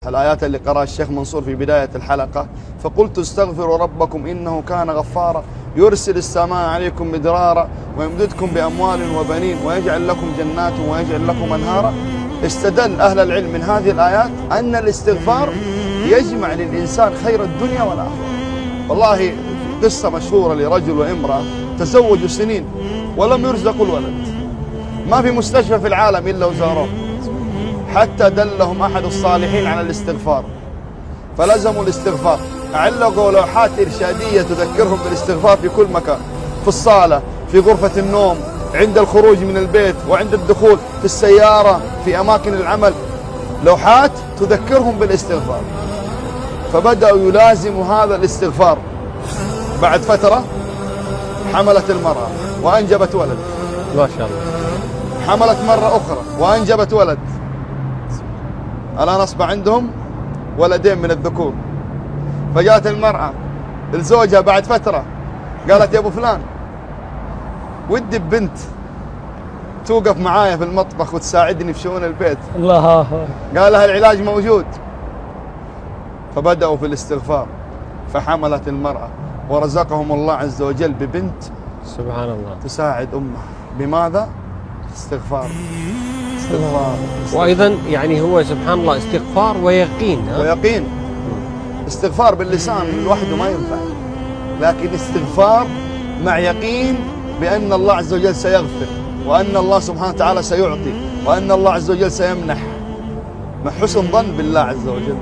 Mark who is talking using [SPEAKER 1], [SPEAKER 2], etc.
[SPEAKER 1] الآيات اللي قرأها الشيخ منصور في بداية الحلقة. فقلت استغفروا ربكم إنه كان غفارا يرسل السماء عليكم مدرارا ويمددكم بأموال وبنين ويجعل لكم جنات ويجعل لكم أنهارا. استدل أهل العلم من هذه الآيات أن الاستغفار يجمع للإنسان خير الدنيا والآخرة. والله قصة مشهورة لرجل وامرأة تزوجوا سنين ولم يرزقوا الولد، ما في مستشفى في العالم إلا وزاروه، حتى دلهم أحد الصالحين على الاستغفار فلزموا الاستغفار. علقوا لوحات إرشادية تذكرهم بالاستغفار في كل مكان، في الصالة، في غرفة النوم، عند الخروج من البيت وعند الدخول، في السيارة، في أماكن العمل، لوحات تذكرهم بالاستغفار. فبدأوا يلازموا هذا الاستغفار. بعد فترة حملت المرأة وأنجبت ولد،
[SPEAKER 2] ما شاء الله.
[SPEAKER 1] حملت مرة أخرى وأنجبت ولد. الآن أصبح عندهم ولدين من الذكور. فجاءت المرأة لزوجها بعد فترة قالت يا أبو فلان ودي ببنت توقف معايا في المطبخ وتساعدني في شؤون البيت.
[SPEAKER 2] الله.
[SPEAKER 1] قال لها العلاج موجود. فبدأوا في الاستغفار فحملت المرأة ورزقهم الله عز وجل ببنت
[SPEAKER 2] سبحان الله
[SPEAKER 1] تساعد أمها. بماذا؟ استغفار. استغفار.
[SPEAKER 2] وأيضا يعني هو سبحان الله استغفار ويقين.
[SPEAKER 1] ويقين. استغفار باللسان لوحده ما ينفع، لكن استغفار مع يقين بأن الله عز وجل سيغفر، وأن الله سبحانه وتعالى سيعطي، وأن الله عز وجل سيمنح، مع حسن ظن بالله عز وجل.